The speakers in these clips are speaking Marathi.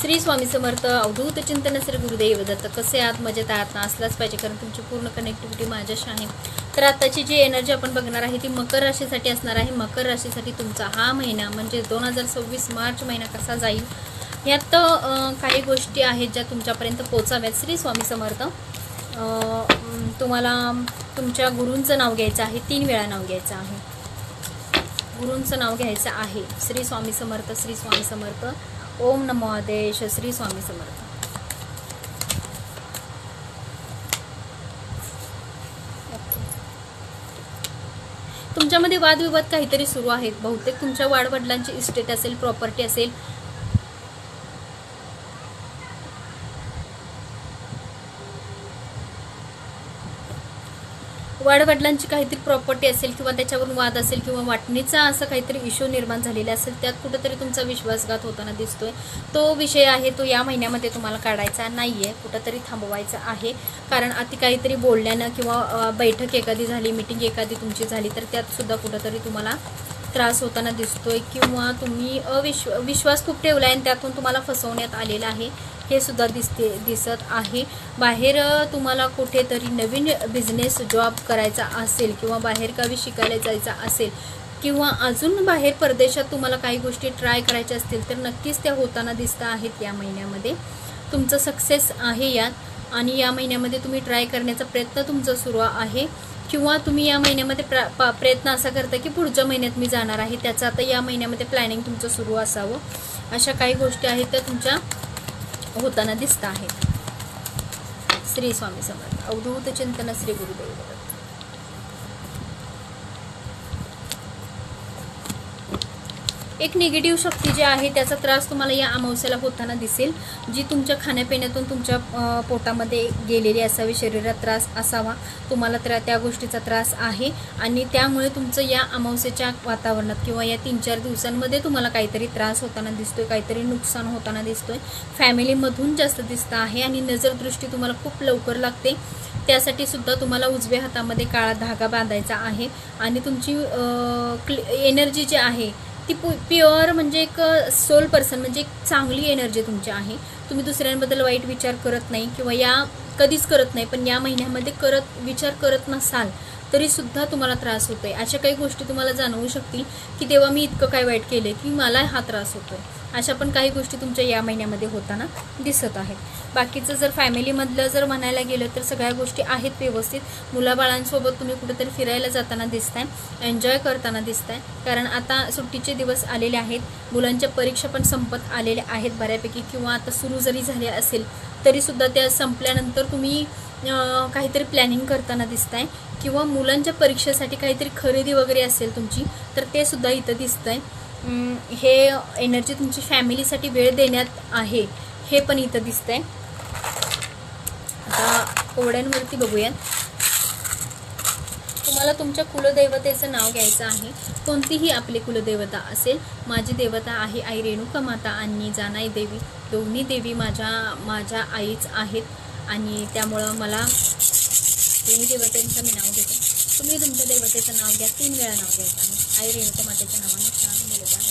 श्री स्वामी समर्थ. अवधूत चिंतन श्री गुरुदेव दत्त. कसे आहात? मजेत आहात ना? असलाच पाहिजे, कारण तुमची पूर्ण कनेक्टिव्हिटी माझ्याशी आहे. तर आताची जी एनर्जी आपण बघणार आहे ती मकर राशीसाठी असणार आहे. मकर राशीसाठी तुमचा हा महिना म्हणजे 2026 मार्च महिना कसा जाईल यात काही गोष्टी आहेत ज्या तुमच्यापर्यंत पोहोचाव्यात. श्री स्वामी समर्थ. तुम्हाला तुमच्या गुरूंचं नाव घ्यायचं आहे. 3 वेळा नाव घ्यायचं आहे. गुरूंचं नाव घ्यायचं आहे. श्री स्वामी समर्थ, श्री स्वामी समर्थ. ओम नमो आदेश. श्री स्वामी समर्थ. तुमच्यामध्ये वादविवाद काहीतरी सुरू आहेत. बहुतेक तुमच्या वाडवडिलांची इस्टेट असेल, प्रॉपर्टी असेल. वाडवडिलांची काहीतरी प्रॉपर्टी असेल किंवा त्याच्यावरून वाद असेल किंवा वाटणीचा असं काहीतरी इश्यू निर्माण झालेला असेल. त्यात कुठंतरी तुमचा विश्वासघात होताना दिसतोय. तो विषय आहे तो या महिन्यामध्ये तुम्हाला काढायचा नाही आहे, कुठंतरी थांबवायचा आहे. कारण अति काहीतरी बोलण्यानं किंवा बैठक एखादी झाली, मीटिंग एखादी तुमची झाली तर त्यात सुद्धा कुठंतरी तुम्हाला त्रास होताना दिसतोय किंवा तुम्ही विश्वास खूप ठेवला आहे आणि त्यातून तुम्हाला फसवण्यात आलेलं आहे हे सुद्धा दिसत आहे. बाहेर तुम्हाला कुठेतरी नवीन बिझनेस जॉब करायचा असेल किंवा बाहेरगावी शिकायला जायचा असेल किंवा अजून बाहेर परदेशात तुम्हाला काही गोष्टी ट्राय करायच्या असतील तर नक्कीच त्या होताना दिसत आहेत. या महिन्यामध्ये तुमचं सक्सेस आहे यात आणि या महिन्यामध्ये तुम्ही ट्राय करण्याचा प्रयत्न तुमचा सुरू आहे किंवा तुम्ही या महिन्यामध्ये प्रयत्न असा करता की पुढच्या महिन्यात मी जाणार आहे, त्याचं आता या महिन्यामध्ये प्लॅनिंग तुमचं सुरू असावं. अशा काही गोष्टी आहेत त्या तुमच्या होताना दिसत आहेत. श्री स्वामी समर्थ. अवधूत चिंतन श्री गुरुदेव दत्त. एक निगेटिव्ह शक्ती जी आहे त्याचा त्रास तुम्हाला या अमावस्याला होताना दिसेल, जी तुमच्या खाण्यापिण्यातून तुमच्या पोटामध्ये गेलेली असावी, शरीरात त्रास असावा. तुम्हाला त्या गोष्टीचा त्रास आहे आणि त्यामुळे तुमचं या अमावस्याच्या वातावरणात किंवा या 3-4 दिवसांमध्ये तुम्हाला काहीतरी त्रास होताना दिसतोय, काहीतरी नुकसान होताना दिसतोय. फॅमिलीमधून जास्त दिसतं आहे आणि नजरदृष्टी तुम्हाला खूप लवकर लागते. त्यासाठी सुद्धा तुम्हाला उजव्या हातामध्ये काळा धागा बांधायचा आहे आणि तुमची एनर्जी जी आहे ती प्युअर म्हणजे एक सोल पर्सन म्हणजे एक चांगली एनर्जी तुमची आहे. तुम्ही दुसऱ्यांबद्दल वाईट विचार करत नाही किंवा या कधीच करत नाही, पण या महिन्यामध्ये विचार करत नसाल तरीसुद्धा तुम्हाला त्रास होतो आहे. अशा काही गोष्टी तुम्हाला जाणवू शकतील की तेव्हा मी इतकं काय वाईट केलं की मला हा त्रास होतो आहे. अशा पण काही गोष्टी तुमच्या या महिन्यामध्ये होताना दिसत आहेत. बाकीचं जर फॅमिलीमधलं जर म्हणायला गेलं तर सगळ्या गोष्टी आहेत व्यवस्थित. मुलाबाळांसोबत तुम्ही कुठेतरी फिरायला जाताना दिसताय, एन्जॉय करताना दिसताय. कारण आता सुट्टीचे दिवस आलेले आहेत, मुलांच्या परीक्षा पण संपत आलेल्या आहेत बऱ्यापैकी किंवा आता सुरू जरी झाल्या असेल तरीसुद्धा त्या संपल्यानंतर तुम्ही काहीतरी प्लॅनिंग करताना दिसताय किंवा मुलांच्या परीक्षेसाठी काहीतरी खरेदी वगैरे असेल तुमची तर ते सुद्धा इथं दिसतंय. हे एनर्जी तुमची फॅमिलीसाठी वेळ देण्यात आहे हे पण इथं दिसतंय. आता कोवड्यांवरती बघूयात. तुम्हाला तुमच्या कुलदैवतेचं नाव घ्यायचं आहे. कोणतीही आपली कुलदेवता असेल. माझी देवता आहे आई रेणुका माता आणि जानाई देवी. दोन्ही देवी माझ्या आईच आहेत आणि त्यामुळं मला दोन्ही देवतांचं मी नाव घेते. तुम्ही तुमच्या देवतेचं नाव घ्या. 3 वेळा नाव घ्यायचं आहे. आई रेणुका मातेच्या नावाने छान बोलत आहे.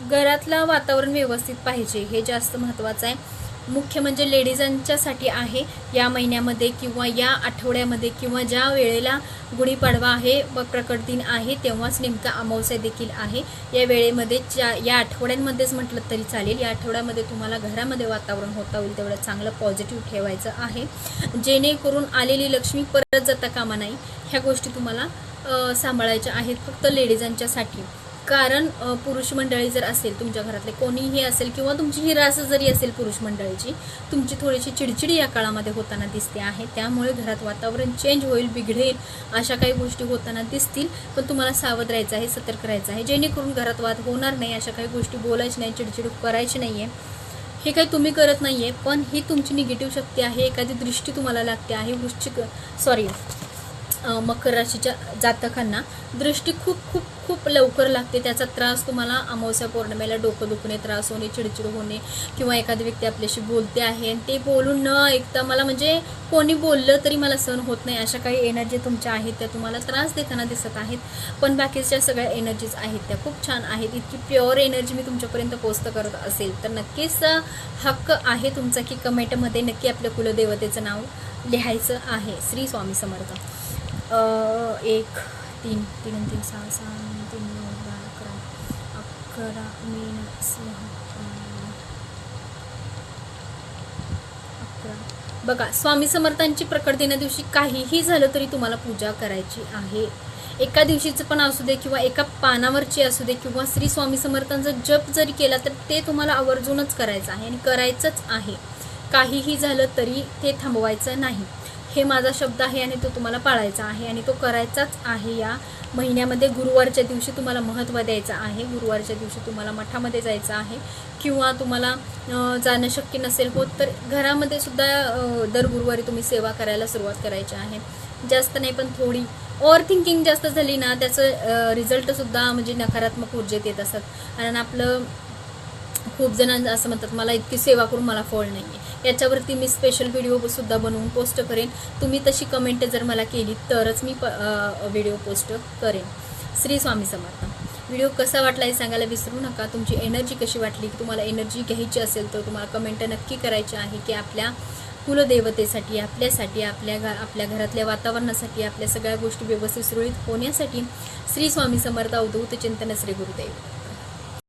घरातलं वातावरण व्यवस्थित पाहिजे हे जास्त महत्त्वाचं आहे. मुख्य म्हणजे लेडीजांच्यासाठी आहे या महिन्यामध्ये किंवा या आठवड्यामध्ये किंवा ज्या वेळेला गुढीपाडवा आहे व प्रकट दिन आहे तेव्हाच नेमका अमावस्या देखील आहे. या वेळेमध्ये या आठवड्यांमध्येच म्हटलं तरी चालेल. या आठवड्यामध्ये तुम्हाला घरामध्ये वातावरण होता होईल तेवढं चांगलं पॉझिटिव्ह ठेवायचं आहे, जेणेकरून आलेली लक्ष्मी परत जाता कामा नाही. ह्या गोष्टी तुम्हाला सांभाळायच्या आहेत फक्त लेडीजांच्यासाठी. कारण पुरुष मंडळी जर असेल तुमच्या घरातले कोणीही असेल किंवा तुमची ही रास जरी असेल पुरुष मंडळीची, तुमची थोडीशी चिडचिडी या काळामध्ये होताना दिसते आहे. त्यामुळे घरात वातावरण चेंज होईल, बिघडेल, अशा काही गोष्टी होताना दिसतील. पण तुम्हाला सावध राहायचं आहे, सतर्क राहायचं आहे, जेणेकरून घरात वाद होणार नाही. अशा काही गोष्टी बोलायची नाही, चिडचिड करायची नाही आहे. हे काही तुम्ही करत नाही आहे, पण ही तुमची निगेटिव्ह शक्ती आहे. एखादी दृष्टी तुम्हाला लागते आहे मकर राशीच्या जातकांना दृष्टी खूप खूप खूप लवकर लागते. त्याचा त्रास तुम्हाला अमावस्या पौर्णिमेला डोकं दुखणे, त्रास होणे, चिडचिड होणे, किंवा एखादी व्यक्ती आपल्याशी बोलते आहे आणि ते बोलून न ऐकता मला म्हणजे कोणी बोललं तरी मला सहन होत नाही, अशा काही एनर्जी तुमच्या आहेत त्या तुम्हाला त्रास देताना दिसत आहेत. पण बाकीच्या सगळ्या एनर्जीज आहेत त्या खूप छान आहेत. इतकी प्युअर एनर्जी मी तुमच्यापर्यंत पोस्ट करत असेल तर नक्कीच हक्क आहे तुमचा की कमेंटमध्ये नक्की आपल्या कुलदेवतेचं नाव लिहायचं आहे. श्री स्वामी समर्थ. 1 3 3 3 6 6 3 9 11 मीन 11. बघा, स्वामी समर्थांची प्रकट दिना दिवशी काहीही झालं तरी तुम्हाला पूजा करायची आहे. एका दिवशीचं पण असू दे किंवा एका पानावरची असू दे किंवा श्री स्वामी समर्थांचा जप जरी केला तर ते तुम्हाला आवर्जूनच करायचं आहे आणि करायचंच आहे. काहीही झालं तरी ते थांबवायचं नाही. हे माझा शब्द आहे आणि तो तुम्हाला पाळायचा आहे आणि तो करायचाच आहे. या महिन्यामध्ये गुरुवारच्या दिवशी तुम्हाला महत्त्व द्यायचं आहे. गुरुवारच्या दिवशी तुम्हाला मठामध्ये जायचं आहे किंवा तुम्हाला जाणं शक्य नसेल होत तर घरामध्ये सुद्धा दर गुरुवारी तुम्ही सेवा करायला सुरुवात करायची आहे. जास्त नाही पण थोडी ओव्हर थिंकिंग जास्त झाली ना त्याचं रिझल्टसुद्धा म्हणजे नकारात्मक ऊर्जेत येत असतात. कारण आपलं खूप जणांना असं म्हणतात मला इतकी सेवा करून मला फळ नाही आहे. याच्यावरती मी स्पेशल व्हिडिओसुद्धा बनवून पोस्ट करेन. तुम्ही तशी कमेंट जर मला केली तरच मी व्हिडिओ पोस्ट करेन. श्री स्वामी समर्थ. व्हिडिओ कसा वाटला हे सांगायला विसरू नका. तुमची एनर्जी कशी वाटली, तुम्हाला एनर्जी घ्यायची असेल तर तुम्हाला कमेंट नक्की करायची आहे की आपल्या कुलदेवतेसाठी, आपल्यासाठी, आपल्या घरातल्या वातावरणासाठी, आपल्या सगळ्या गोष्टी व्यवस्थित सुरळीत होण्यासाठी श्री स्वामी समर्थ. अवधूत चिंतन. श्री गुरुदेव.